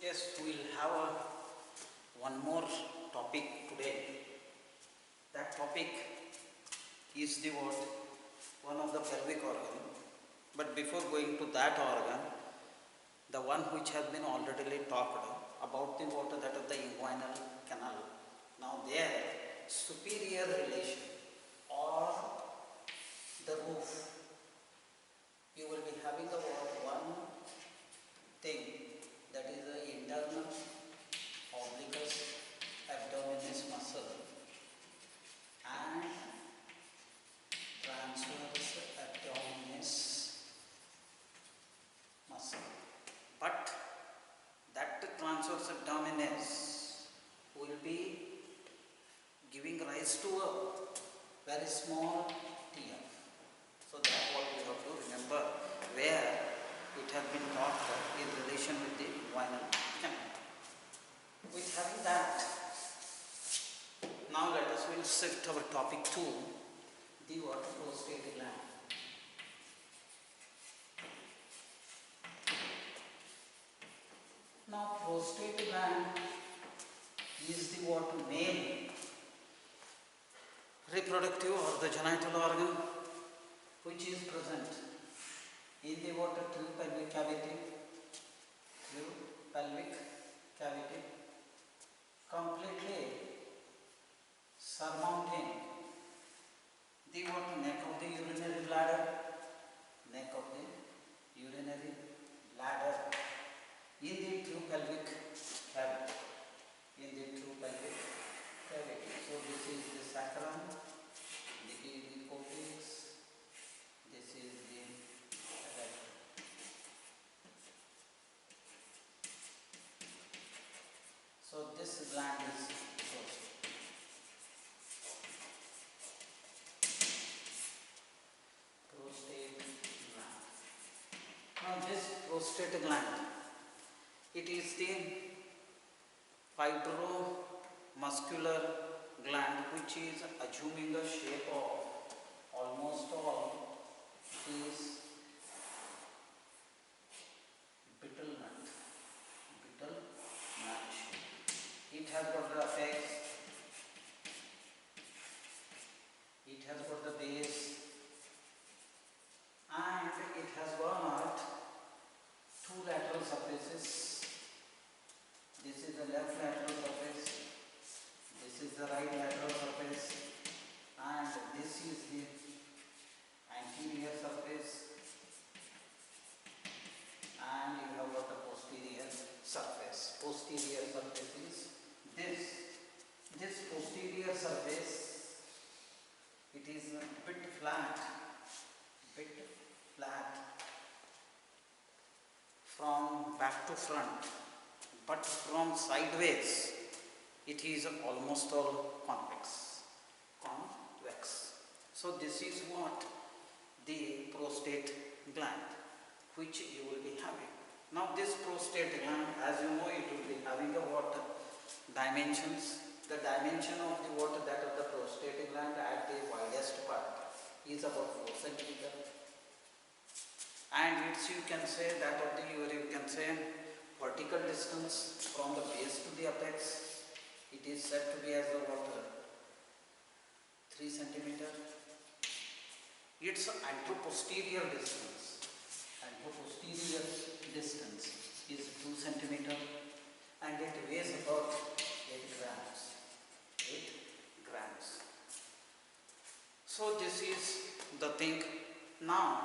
Yes, we will have one more topic today. That topic is the what? One of the pelvic organ. But before going to that organ, the one which has been already talked about the water that of the inguinal canal. Now there, superior relation or the roof, you will be having the one thing that is the internal obliquus abdominis muscle and transverse abdominis muscle. But that transverse abdominis will be giving rise to a very small TF. So that's what we have to remember where it has been taught in relation with the inguinal canal. With having that, now let us will shift our topic to the what prostate gland. Now prostate gland is the what male reproductive or the genital organ which is present in the what true pelvic cavity, completely surmounting the what neck of the urinary bladder, in the true pelvic cavity, So this is the sacrum, this is the cortex, this is the rectum. So this gland is prostate gland. Now this prostate gland, it is the fibromuscular gland which is assuming the shape of almost all these beetle nut shape. It has got the apex, it has got the base, and it has got two lateral surfaces. This is the left lateral surface, this is the right lateral surface, and this is the anterior surface, and you have got the posterior surface. Posterior surface is this posterior surface. It is a bit flat from back to front, but from sideways it is almost all convex. So this is what the prostate gland which you will be having. Now this prostate gland, as you know, it will be having the what dimensions. The dimension of the what that of the prostate gland at the widest part is about 4 centimeter, and it's, you can say, that of the vertical distance from the base to the apex, it is said to be as the what 3 centimeter. Its anteroposterior distance is 2 centimeter, and it weighs about 8 grams. So this is the thing. Now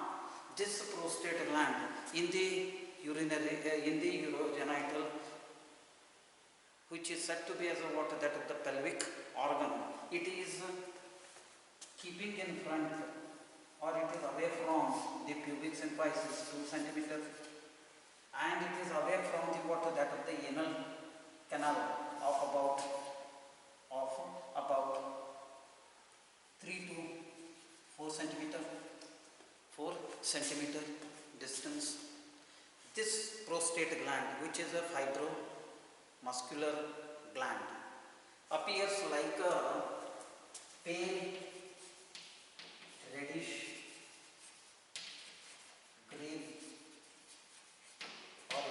this prostate gland in the urogenital, which is said to be as a what that of the pelvic organ, it is keeping in front, or it is away from the pubic symphysis 2 centimeter, and it is away from the what that of the anal canal of about 3 to 4 centimeter distance. This prostate gland, which is a fibromuscular gland, appears like a pale reddish gray or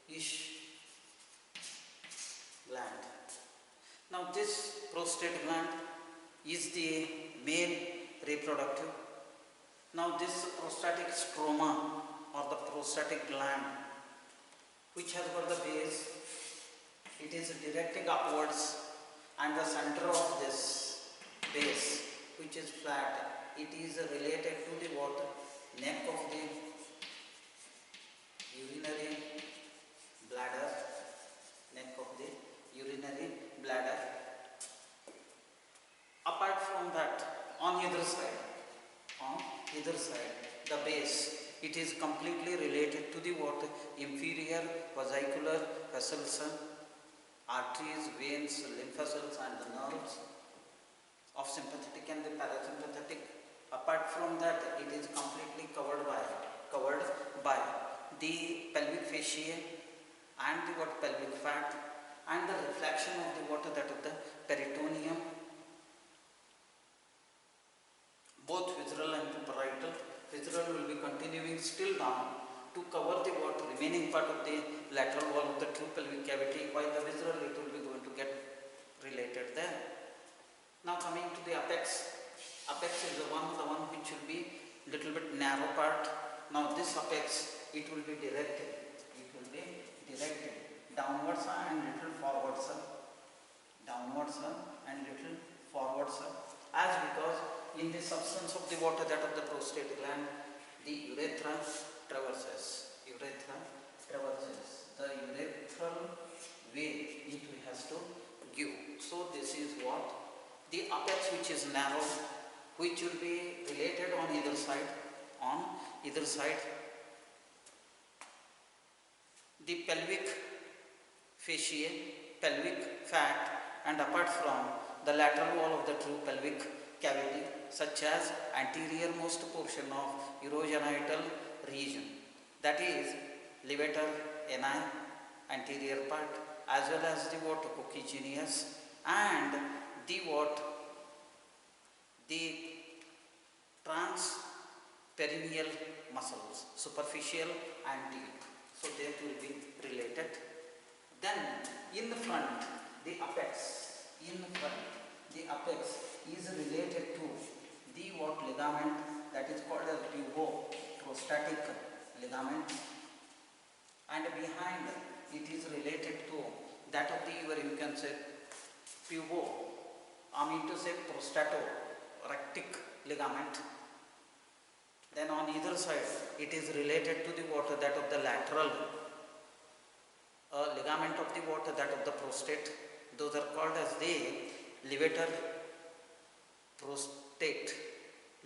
grayish Now this prostate gland is the male reproductive. Now this prostatic stroma or the prostatic gland, which has got the base, it is directing upwards, and the center of this base, which is flat, it is related to the what? Neck of the urinary bladder, neck of the urinary bladder. Apart from that, on either side, the base, it is completely related to the what? Inferior vesicular vessels, arteries, veins, lymph vessels, and the nerves of sympathetic and the parasympathetic. Apart from that, it is completely covered by the pelvic fascia and the what? Pelvic fat, and the reflection of the water, that of the peritoneum, both visceral and parietal. Visceral will be continuing still down to cover the what? Remaining part of the lateral wall of the true pelvic cavity, while the visceral, it will be going to get related there. Now coming to the apex. Apex is the one which will be little bit narrow part. Now this apex, it will be directed downwards and little forwards, as because in the substance of the water, that of the prostate gland, the urethra traverses. The urethral way it has to give. So this is what? The apex, which is narrow, which will be related on either side. The pelvic fascia, pelvic fat, and apart from the lateral wall of the true pelvic cavity, such as anterior most portion of urogenital region, that is levator ani, anterior part, as well as the what? Coccygeneus, and the what? The transperineal muscles, superficial and deep. So they will be related. Then in the front, the apex is related to the what? Ligament, that is called as puboprostatic ligament, and behind it is related to that of the, you can say, prostatoractic ligament. Then on either side, it is related to the water, that of the lateral ligament of the water, that of the prostate. Those are called as the levator prostate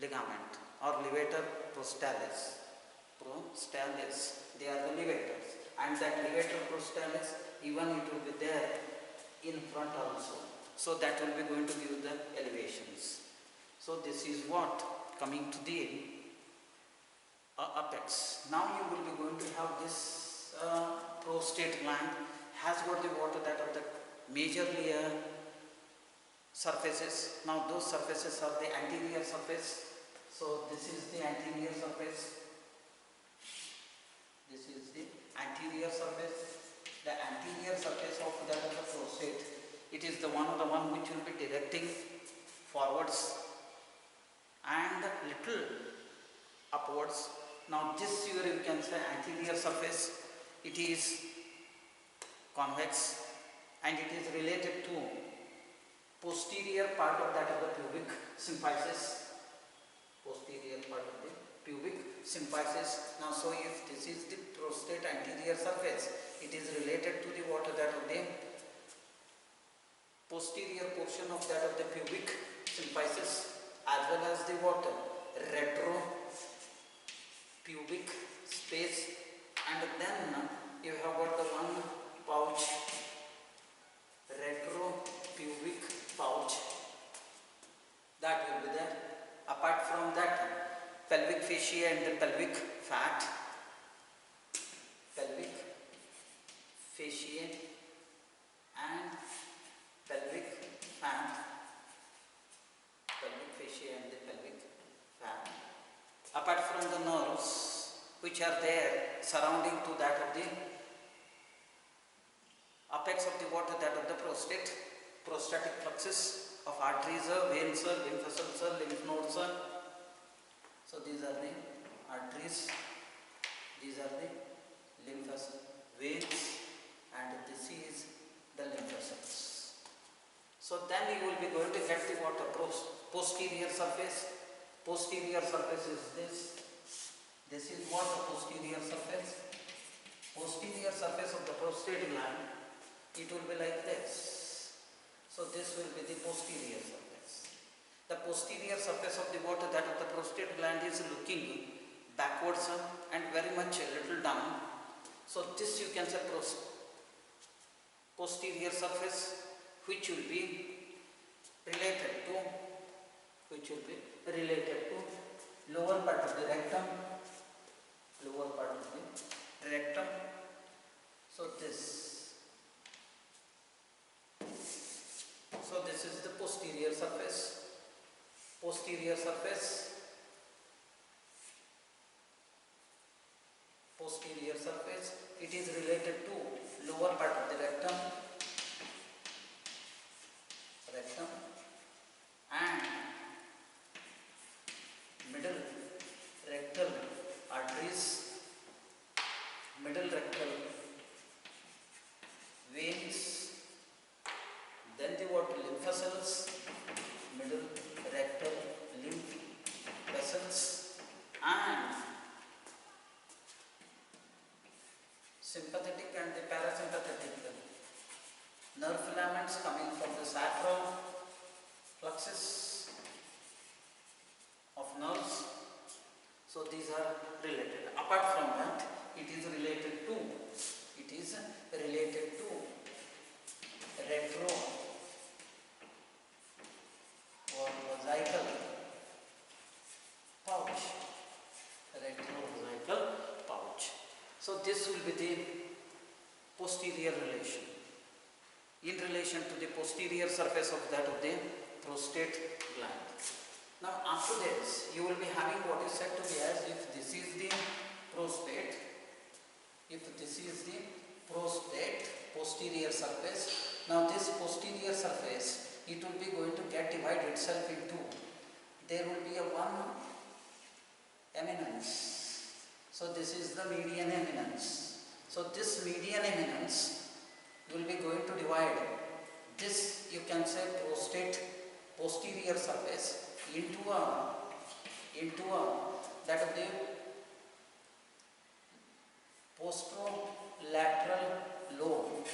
ligament or levator prostalis. They are the levators, and that levator prostalis, even it will be there in front also. So that will be going to give the elevations. So this is what? Coming to the apex. Now you will be going to have this prostate gland has got the water, that of the majorly surfaces. Now those surfaces are the anterior surface. So this is the anterior surface. The anterior surface of that of the prostate, it is the one which will be directing forwards and little upwards. Now this you can say anterior surface, it is convex, and it is related to posterior part of that of the pubic symphysis. Now so if this is the prostate anterior surface, it is related to the water, that of the posterior portion of that of the pubic symphysis, as well as the water retropubic space, and then you have got the one pouch, retropubic pouch, that will be there. Apart from that, pelvic fascia and the pelvic fat, pelvic fascia and pelvic fat, apart from the nerves which are there surrounding to that of the apex of the water, that of the prostate. prostatic plexus of arteries, veins, lymph vessels, lymph nodes. So these are the arteries, these are the lymph vessels, veins, and this is the lymph vessels. So then you will be going to get the what? Posterior surface. Posterior surface is this. This is what? The posterior surface. Posterior surface of the prostate gland, it will be like this. So this will be the posterior surface. The posterior surface of the water, that of the prostate gland, is looking backwards and very much a little down. So this you can say posterior surface, which will be related to lower part of the rectum, lower part of the rectum. So this is the posterior surface. Posterior surface. Posterior surface. It is related to lower part of the rectum. Rectum and middle rectal arteries, middle rectal veins, then the what? Lymph vessels, middle rectal lymph vessels, and sympathetic and the parasympathetic nerve filaments coming from the sacral plexus of nerves. So these are related. Apart from that, it is related to retro or vesical pouch. Retrovesical pouch. So this will be the posterior relation. In relation to the posterior surface of that of the prostate gland. Now after this, you will be having what is said to be as, if this is the prostate, posterior surface. Now this posterior surface, it will be going to get divided itself into, there will be a one eminence. So this is the median eminence. So this median eminence will be going to divide this, you can say, prostate posterior surface into a that of the posterolateral lobe,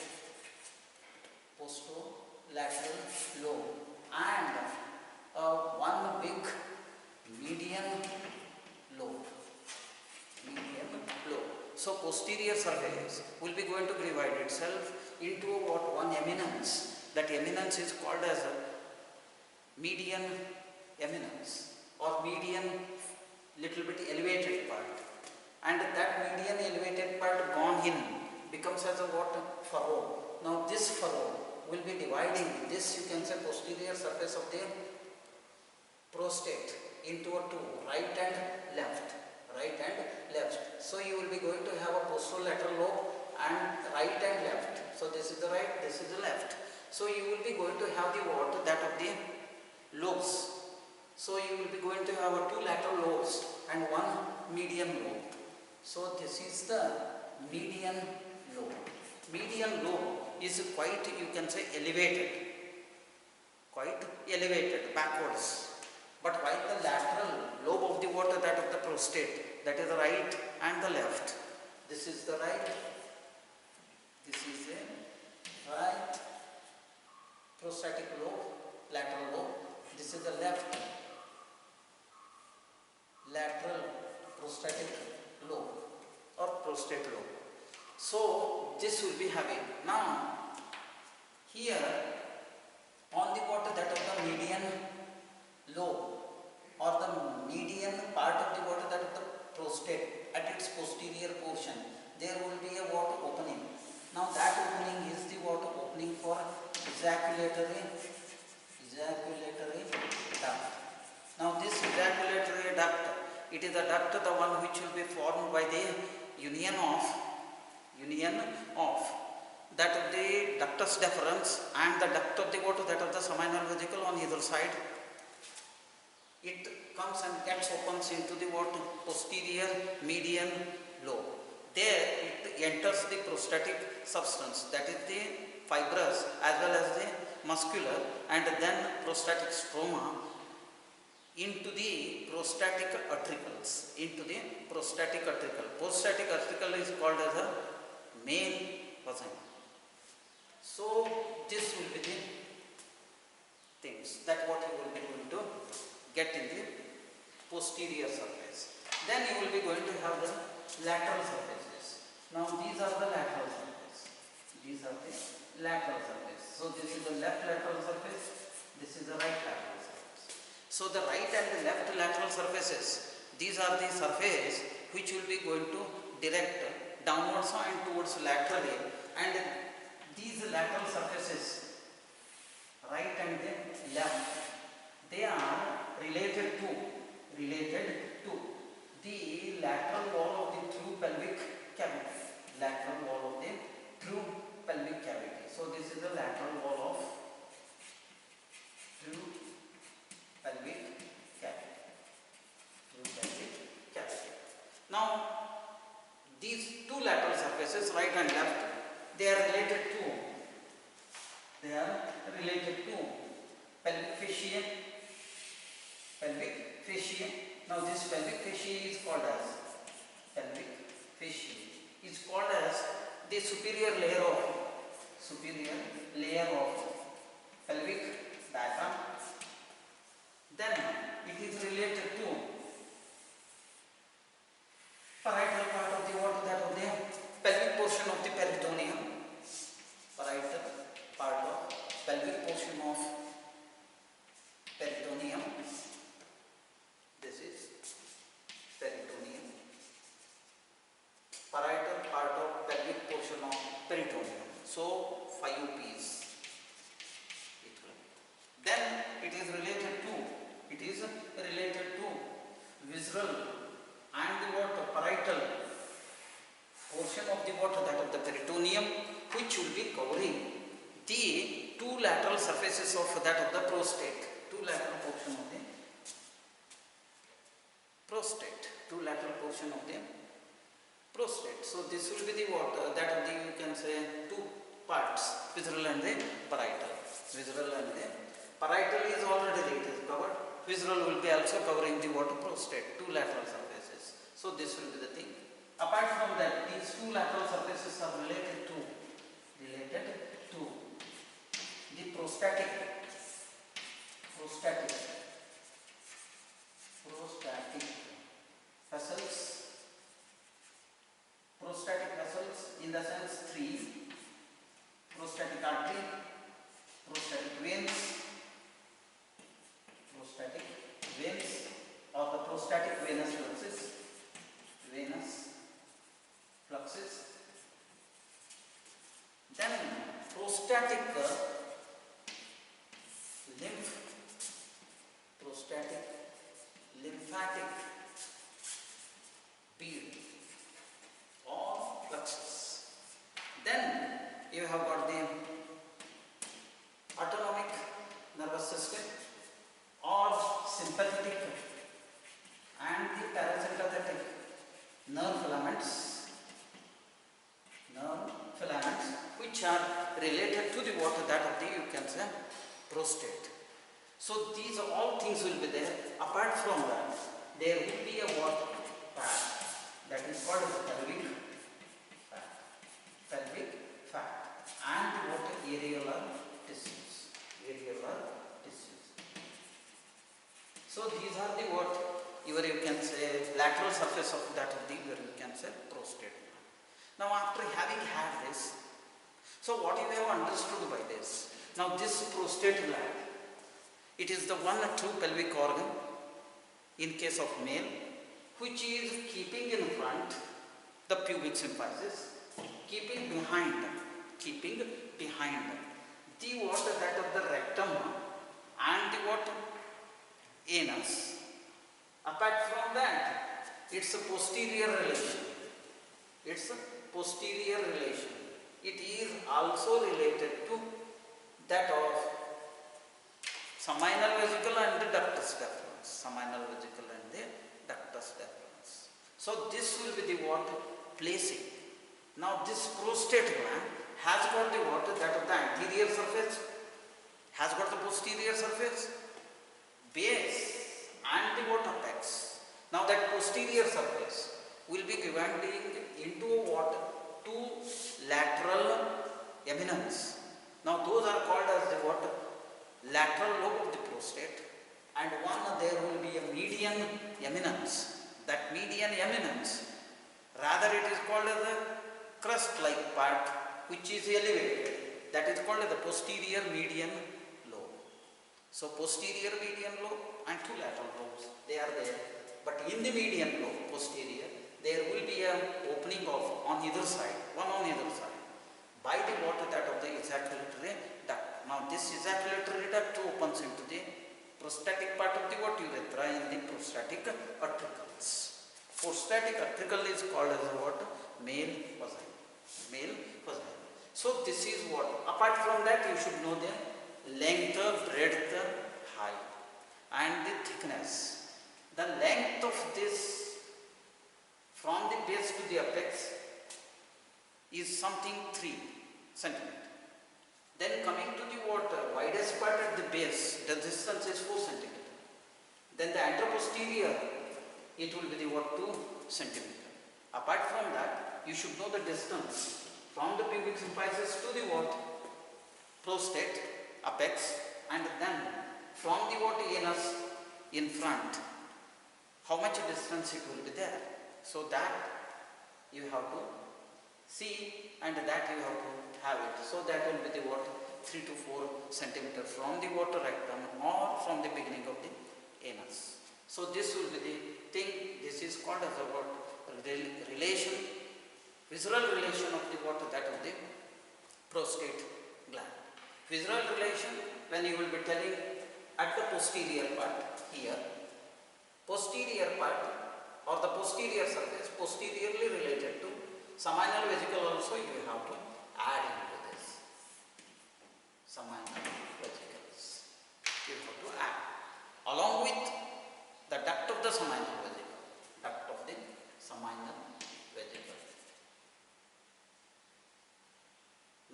and one big median lobe. So posterior surface will be going to divide itself into what? One eminence. That eminence is called as a median eminence or median little bit elevated part, and that median elevated part gone in becomes as a what? Furrow. Now this furrow will be dividing this, you can say, posterior surface of the prostate into a two, right and left. So you will be going to have a posterolateral lobe and right and left. So this is the right, this is the left. So you will be going to have the what? That of the lobes. So you will be going to have a two lateral lobes and one median lobe. So this is the median lobe. Median lobe is quite, you can say, elevated backwards. But while the lateral lobe of the water, that of the prostate, that is the right and the left. This is the right, this is the right prostatic lobe, lateral lobe. This is the left lateral prostatic lobe or prostate lobe. So this will be having. Now here on the water, that of the median lobe or the median part of the water, that of the prostate, at its posterior portion, there will be a water opening. Now that opening is the water opening for ejaculatory duct. Now this ejaculatory duct, it is a duct, the one which will be formed by the union of that of the ductus deferens and the duct of the what that of the seminal vesicle on either side. It comes and gets opens into the what posterior median lobe. There it enters the prostatic substance, that is the fibrous as well as the muscular, and then prostatic stroma into the prostatic utricles, into the prostatic utricle. Prostatic utricle is called as a male vagina. So this will be the things that what you will be going to get in the posterior surface. Then you will be going to have the lateral surfaces. Now these are the lateral surface. These are the lateral surface. So this is the left lateral surface. This is the right lateral surface. So the right and the left lateral surfaces, these are the surface which will be going to direct downwards and towards laterally, and these lateral surfaces, right and the left, they are related to the lateral wall of the true pelvic cavity. Lateral wall of the true pelvic cavity. So this is the lateral wall of true pelvic cavity. True pelvic cavity. Now these two lateral surfaces, right and left, they are related to pelvic fascia. Pelvic fascia. Now this pelvic fascia is called as the superior layer of pelvic diaphragm. Then it is related to parietal part of the what that of the pelvic portion of the peritoneum. Parietal part of pelvic portion of peritoneum. This is peritoneum. Parietal part of pelvic portion of peritoneum. So 5 P's. Then it is related to visceral and the what parietal portion of the what that of the peritoneum, which will be covering the two lateral surfaces of that of the prostate. Two lateral portion of the prostate. Two lateral portion of the prostate. So this will be the what that of the, you can say, two parts, visceral and the parietal. Visceral and the parietal is already covered. Visceral will be also covering the what prostate, two lateral surfaces. So this will be the thing. Apart from that, these two lateral surfaces are related to the prostatic vessels. Prostatic vessels in the sense 3: prostatic artery, prostatic veins, or the prostatic venous fluxes. Then prostatic lymphatic bead or fluxes. Then you have got the autonomic nervous system or sympathetic and the parasympathetic nerve filaments, which are related to the water that of the, you can say, prostate. So these all things will be there. Apart from that, there will be a what fat, that is called as pelvic fat, and what areolar tissues. So these are the what you can say lateral surface of that of the, you can say, prostate. Now after having had this, so what you have understood by this? Now this prostate gland, it is the one true pelvic organ in case of male, which is keeping in front the pubic symphysis, keeping behind the water that of the rectum and the what anus. Apart from that, it's a posterior relation. it is also related to that of seminal vesicle and the ductus deferens. Seminal vesicle and the ductus deferens. So this will be the what? Placing. Now this prostate gland has got the what? That of the anterior surface, has got the posterior surface, base and the what? Apex. Now that posterior surface will be dividing into what? Two lateral eminence. Now those are called as the what? Lateral lobe of the prostate, and one there will be a median eminence. That median eminence, rather it is called as a crust-like part which is elevated. That is called as the posterior median lobe. So posterior median lobe and two lateral lobes, they are there. But in the median lobe, posterior, there will be an opening of on either side, one on either side, by the water that of the ejaculatory duct. Now this ejaculatory duct opens into the prostatic part of the what? Urethra in the prostatic artericles. Prostatic artericle is called as a what? Male vagina. Male vagina. So this is what? Apart from that, you should know the length, breadth, height and the thickness. The length of this from the base to the apex is something 3 centimeter. Then coming to the what? Widest part at the base, the distance is 4 centimeter. Then the anteroposterior, it will be the what? 2 centimeter. Apart from that, you should know the distance from the pubic symphysis to the what? Prostate, apex, and then from the what? Anus in front, how much distance it will be there. So that you have to see, and that you have to have it. So that will be the what? 3 to 4 centimeter from the water rectum or from the beginning of the anus. So this will be the thing. This is called as a what? Relation, visual relation of the water, that of the prostate gland. Visual relation, when you will be telling at the posterior part here, posterior part or the posterior surface, posteriorly related to seminal vesicle also you have to add into this. Seminal vesicles you have to add along with the duct of the seminal vesicle. Duct of the seminal vesicle.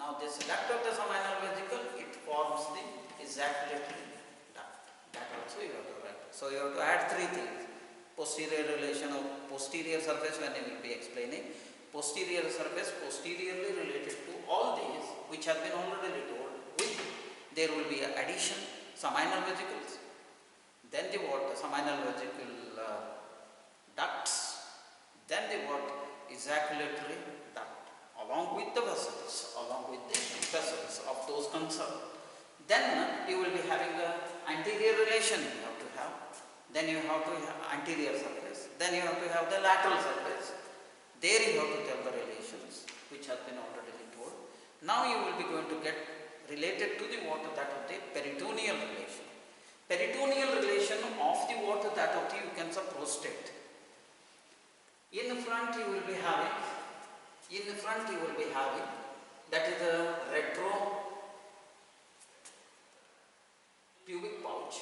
Now this duct of the seminal vesicle, it forms the ejaculatory duct. That also you have to write. So you have to add 3 things. Posterior relation of posterior surface, when I will be explaining. Posterior surface, posteriorly related to all these which have been already told. With there will be addition, seminal vesicles. Then the what? Seminal vesicle ducts. Then the what? Ejaculatory duct. Along with the vessels, of those concerned. Then you will be having the anterior relation you have to have. Then you have to have anterior surface. Then you have to have the lateral surface. There you have to tell the relations which have been already told. Now you will be going to get related to the water, that of the peritoneal relation. Peritoneal relation of the water, that of the, you can say, prostate. In front you will be having, that is the retro pubic pouch.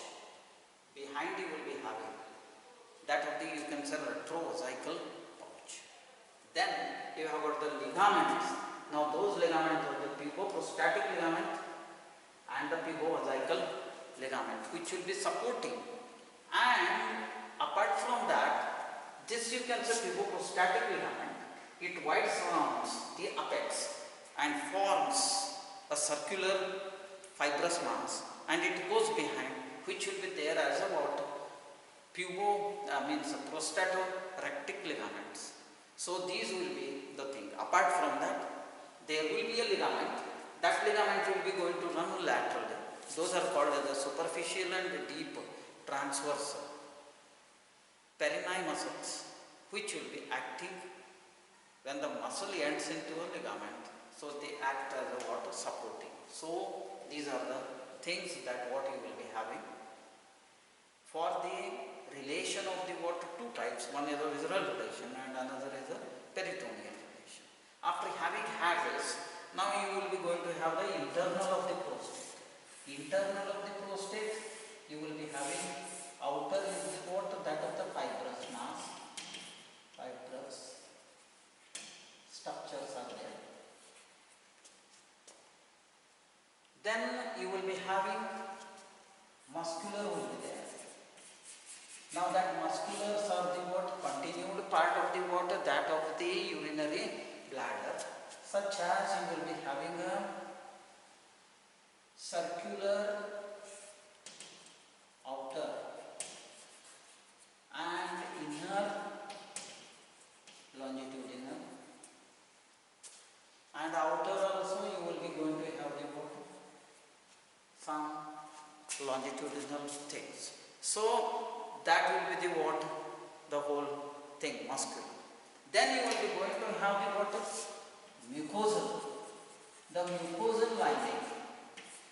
Behind you will be having that of the, you can say, retrovesical pouch. Then you have got the ligaments. Now those ligaments are the puboprostatic ligament and the pubovesical ligament, which will be supporting. And apart from that, this you can say puboprostatic ligament, it wide surrounds the apex and forms a circular fibrous mass, and it goes behind, which will be there as a what? Prostatoractic ligaments. So these will be the thing. Apart from that, there will be a ligament. That ligament will be going to run laterally. Those are called as the superficial and deep transverse perineal muscles, which will be acting when the muscle ends into a ligament. So they act as a what? Supporting. So these are the things that what you will be having. For the relation of the what? 2 types. One is a visceral relation and another is a peritoneal relation. After having had this, Now you will be going to have the internal of the prostate. Internal of the prostate, you will be having outer is what that of the fibrous mass. Fibrous structures are there. Then you will be having muscular will be there. Now that musculars are the what continued part of the water, that of the urinary bladder, such as you will be having a circular outer and inner longitudinal, and outer also you will be going to have the what? Some longitudinal things. So that will be the what? The whole thing, muscular. Then you will be going to have the what? Mucosal. The mucosal lining.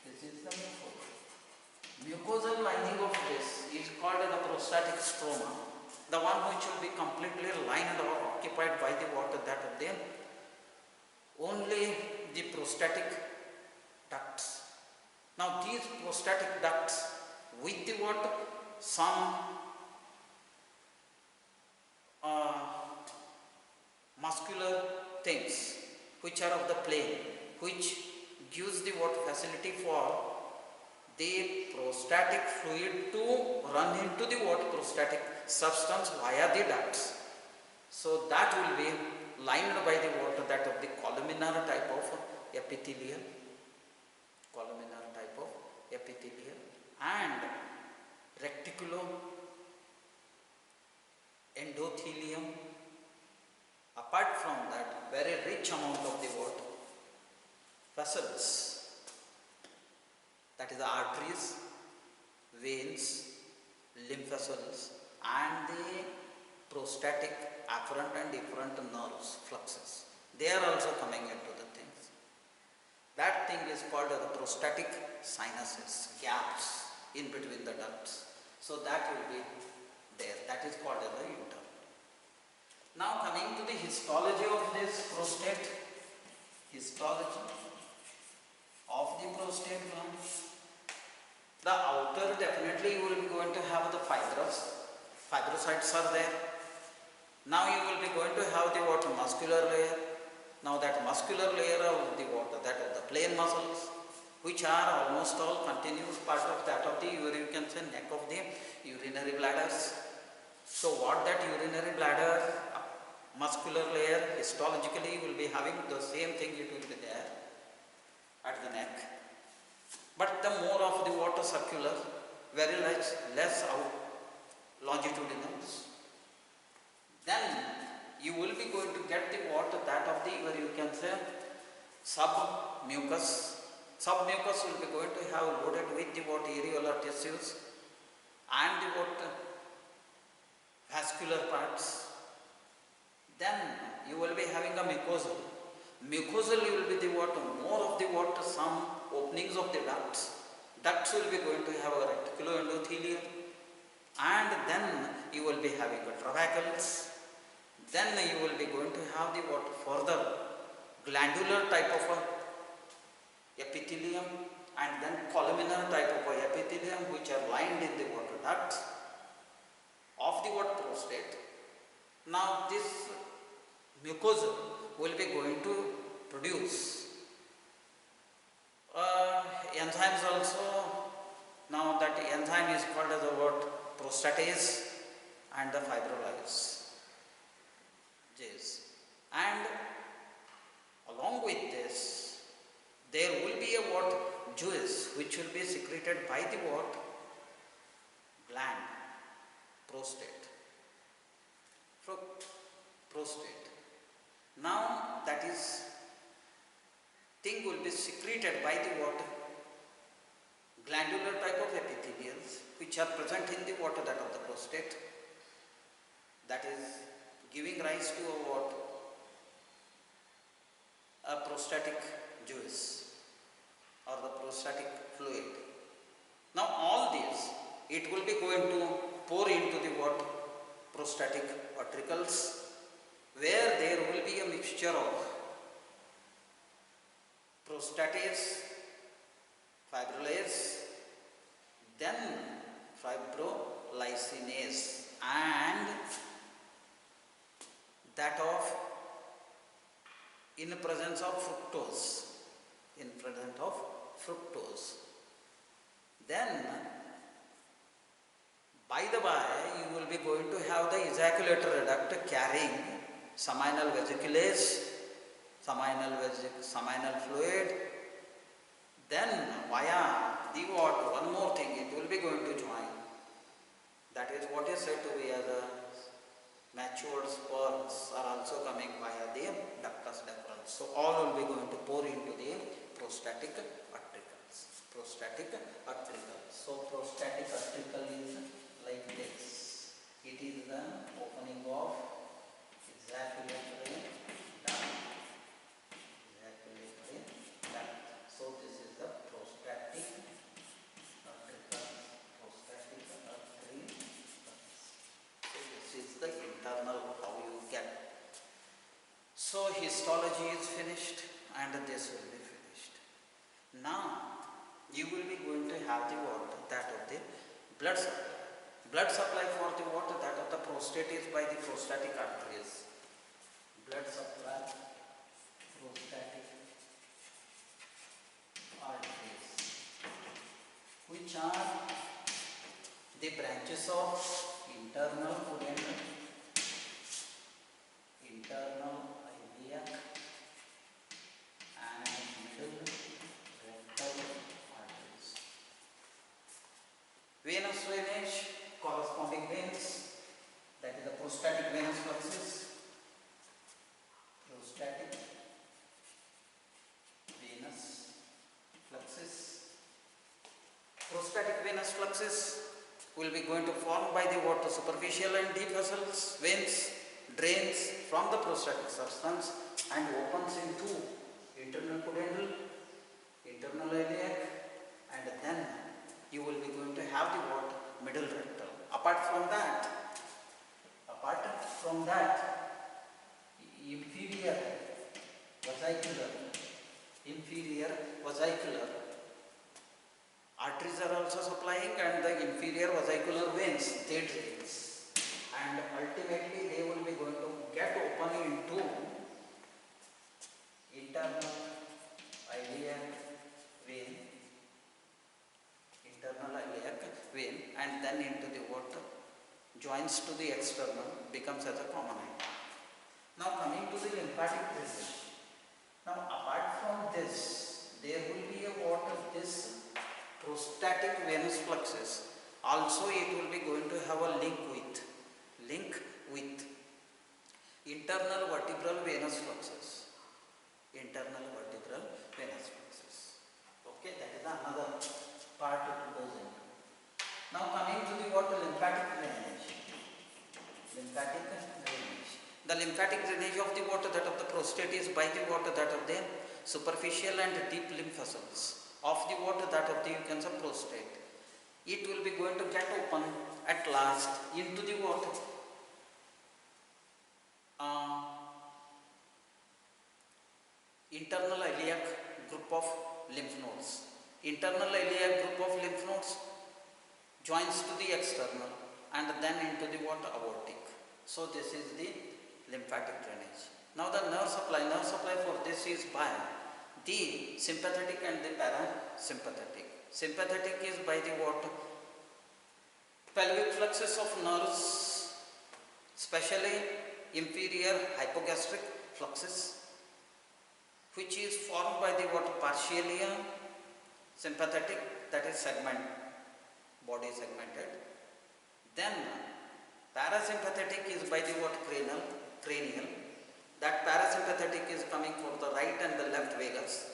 This is the mucosal. Mucosal lining of this is called the prostatic stroma. The one which will be completely lined or occupied by the water, that of them. Only the prostatic ducts. Now these prostatic ducts with the water, some muscular things which are of the plane, which gives the what facility for the prostatic fluid to run into the what prostatic substance via the ducts. So that will be lined by the water, that of the columnar type of epithelium, columnar type of epithelium, and reticulum, endothelium. Apart from that, very rich amount of the water vessels, that is the arteries, veins, lymph vessels, and the prostatic afferent and efferent nerves, fluxes. They are also coming into the things. That thing is called the prostatic sinuses, gaps in between the ducts. So that will be there. That is called as the internal. Now coming to the histology of this prostate, histology of the prostate gland. The outer, definitely you will be going to have the fibrocytes are there. Now you will be going to have the what? Muscular layer. Now that muscular layer of the water, that of the plain muscles, which are almost all continuous part of that of the you can say neck of the urinary bladders. So what that urinary bladder muscular layer histologically will be having the same thing, it will be there at the neck, but the more of the water circular, very less out longitudinals. Then you will be going to get the water, that of the where you can say submucous. Submucous will be going to have loaded with the what areolar tissues and the what vascular parts. Then you will be having a mucosal. Mucosal will be the what? More of the what? Some openings of the ducts. Ducts will be going to have a reticuloendothelium, and then you will be having a trabecles. Then you will be going to have the what? Further glandular type of a epithelium, and then columnar type of a epithelium, which are lined in the water ducts of the what? Prostate. Now this mucosa will be going to produce enzymes also. Now that enzyme is called as the what? Prostatase and the fibrillase. And along with this, there will be a what? Juice which will be secreted by the what? Gland, prostate. Prostate. Now that is thing will be secreted by the what? Glandular type of epithelials which are present in the water, that of the prostate. That is giving rise to a what? A prostatic juice or the prostatic fluid. Now all these, it will be going to pour into the what? Prostatic ventricles, where there will be a mixture of Prostates, fibrillase, then fibrolysinase, and that of in presence of fructose, in presence of fructose. Then, by the by, you will be going to have the ejaculator duct carrying seminal vesiculase, seminal fluid. Then via the what? One more thing, it will be going to join. That is what is said to be as a matured sperms are also coming via the ductus deferens. So all will be going to pour into the prostatic artericles. Prostatic artericles. So prostatic artericle is like this. It is the opening of ejaculatory duct. Ejaculatory duct. So this is the prostatic artericle. Prostatic artery. So this is the internal how you get. So histology is finished and this will be finished. Now you will be going to have the what? That of the blood supply. Blood supply for the what? That of the prostate is by the prostatic arteries. Blood supply, prostatic arteries, which are the branches of internal pudendal, internal iliac, and middle rectal arteries. Venous drainage, corresponding veins, that is the prostatic venous fluxus, prostatic venous fluxus. Prostatic venous fluxus will be going to form by the what? Superficial and deep vessels, veins, drains from the prostatic substance and opens into internal pudendal, internal iliac, and then you will be going to have the what? Middle rectal. Apart from that, inferior vesicular arteries are also supplying, and the inferior vesicular veins, they drains, and ultimately they will be going to get open into internal iliac vein, and then into the what? Joins to the external, becomes as a common eye. Now coming to the lymphatic drainage. Now apart from this, there will be a what of this prostatic venous fluxus. Also it will be going to have a link with internal vertebral venous fluxus. Internal vertebral venous fluxus. Okay, that is another part it goes into. Now coming to the what? Lymphatic drainage. Lymphatic drainage. The lymphatic drainage of the water, that of the prostate, is by the water that of the superficial and deep lymph vessels of the water that of the you can say prostate. It will be going to get open at last into the water. Internal iliac group of lymph nodes. Internal iliac group of lymph nodes joins to the external and then into the what? Aortic. So this is the lymphatic drainage. Now the nerve supply for this is by the sympathetic and the parasympathetic. Sympathetic is by the what? Pelvic fluxus of nerves, especially inferior hypogastric fluxus, which is formed by the what? Partialia sympathetic, that is segment, body segmented. Then parasympathetic is by the what? Cranial. That parasympathetic is coming from the right and the left vagus.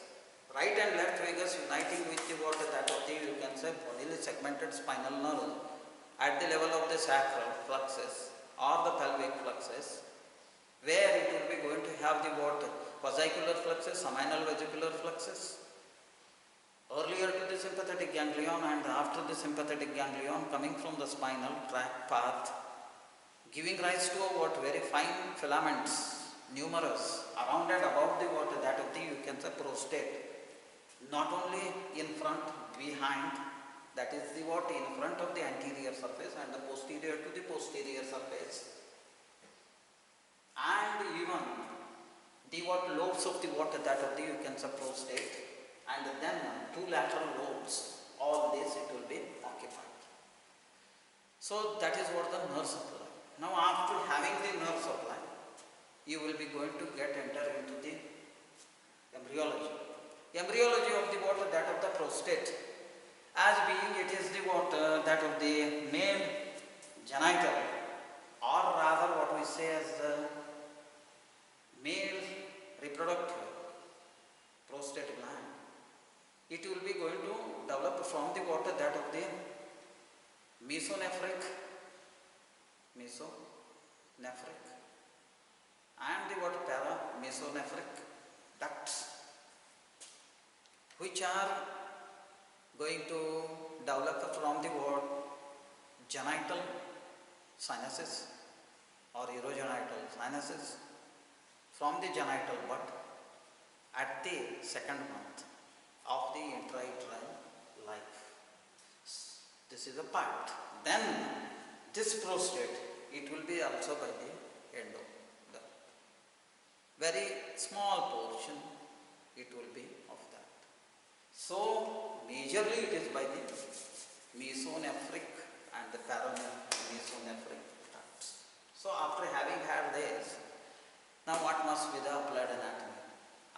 Right and left vagus uniting with the what? That of the you can say bodily segmented spinal nerve at the level of the sacral fluxus or the pelvic fluxus, where it will be going to have the what? Vesicular fluxus, seminal vesicular fluxus. Earlier to the sympathetic ganglion and after the sympathetic ganglion coming from the spinal tract path, giving rise to a what? Very fine filaments, numerous, around and above the water, that of the you can say prostate. not only in front, behind, that is the what, in front of the anterior surface and the posterior to the posterior surface, and even the what lobes of the water, that of the you can say prostate, and then two lateral lobes, all this it will be occupied. So that is what the nerve supply. Now after having the nerve supply, you will be going to enter into the embryology. Embryology of the water, that of the prostate, as being it is the water that of the male genital, or rather what we say as the male reproductive prostate gland. It will be going to develop from the water that of the mesonephric and the what para-mesonephric ducts, which are going to develop from the what genital sinuses or urogenital sinuses, from the genital bud at the second month of the intrauterine life. This is a part. Then this prostate, it will be also by the endo. The very small portion it will be of that. So majorly it is by the mesonephric and the paramesonephric ducts. So after having had this, now what must be the applied anatomy?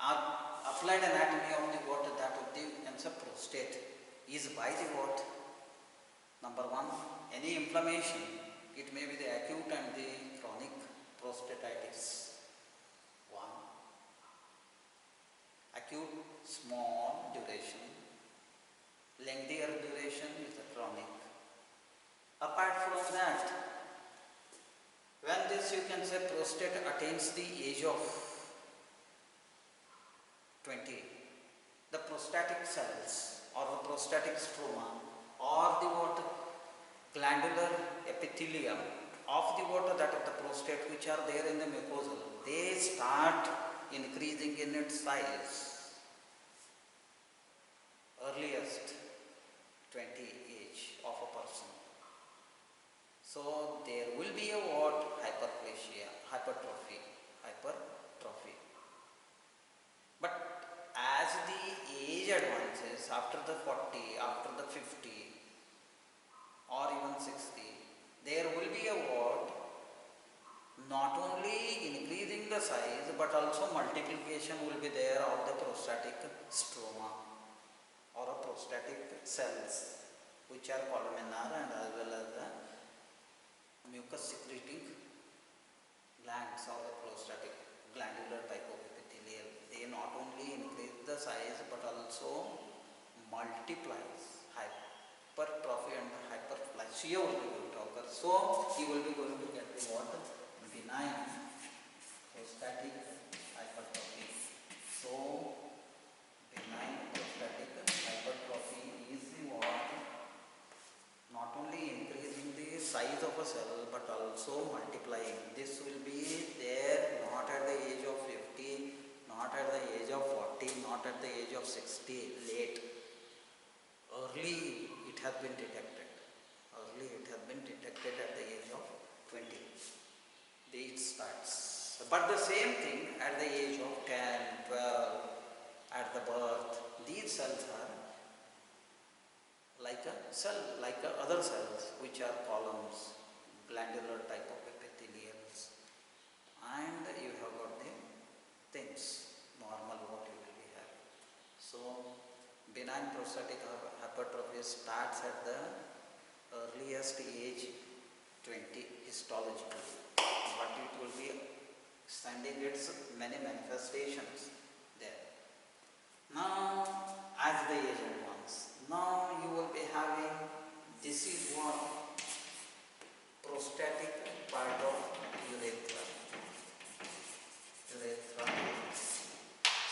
Our applied anatomy of the water, that of the cancer prostate, is by the what? Number one, any inflammation. It may be the acute and the chronic prostatitis. One. Acute, small duration. Lengthier duration is the chronic. Apart from that, when this you can say prostate attains the age of 20, the prostatic cells or the prostatic stroma or the what glandular epithelium of the water, that of the prostate, which are there in the mucosal, they start increasing in its size earliest 20 age of a person. So there will be a what? Hyperplasia, hypertrophy. But as the age advances, after the 40, after the 50, or even 60, there will be a what? Not only increasing the size, but also multiplication will be there of the prostatic stroma or a prostatic cells, which are columnar and as well as the mucus secreting glands or the prostatic glandular type of epithelial. They not only increase the size but also multiplies. Hypertrophy and hyperplasia will be going to occur. So he will be going to get the what? Benign prostatic hypertrophy. So benign prostatic hypertrophy is the what? Not only increasing the size of a cell but also multiplying. This will be there not at the age of 50, not at the age of 40, not at the age of 60, late. Early it has been detected. Early it has been detected at the age of 20. It starts. But the same thing at the age of 10, 12, at the birth, these cells are like a cell, like other cells, which are columns, glandular type of epithelials. And you have got the things, normal what you will be having. So benign prostatic hypertrophy starts at the earliest age 20 histologically, but it will be sending its many manifestations there. Now as the age advances, now you will be having, this is what? Prostatic part of urethra.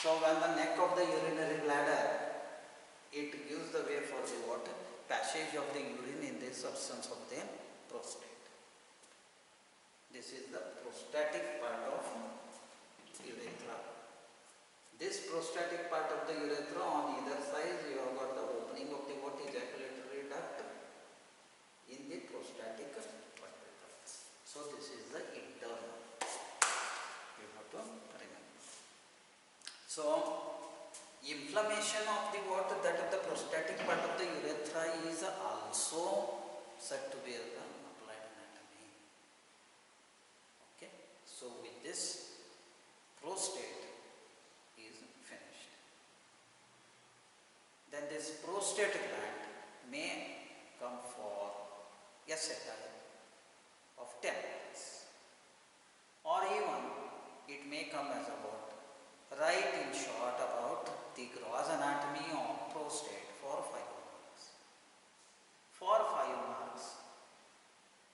So when the neck of the urinary bladder, it gives the way for the what? Passage of the urine in the substance of the prostate. This is the prostatic part of urethra. This prostatic part of the urethra on either side So, inflammation of the water, that is the prostatic part of the urethra, is also said to be the applied anatomy. Okay, so with this, prostate is finished. Then this prostate gland may come for a cycle of 10 minutes, or even it may come as about, right in short, about the gross anatomy of prostate for 5 marks. For 5 marks,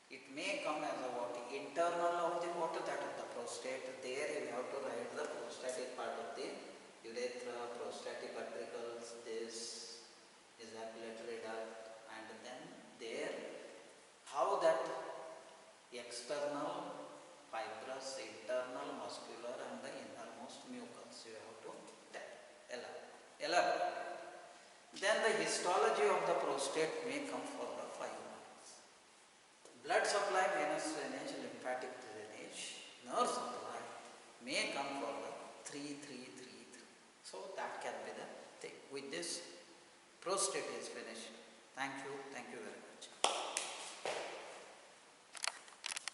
it may come as about the internal of the water, that is the prostate. There you have to write the prostatic part of the urethra, prostatic ventricles, this ejaculatory duct, and then there how that external, fibrous, internal, muscular, and the innermost mucus you have to elaborate. Then the histology of the prostate may come for the 5 marks. Blood supply, venous drainage, lymphatic drainage, nerve supply may come for the 3, 3, 3, 3. So that can be the thing. With this, prostate is finished. Thank you very much.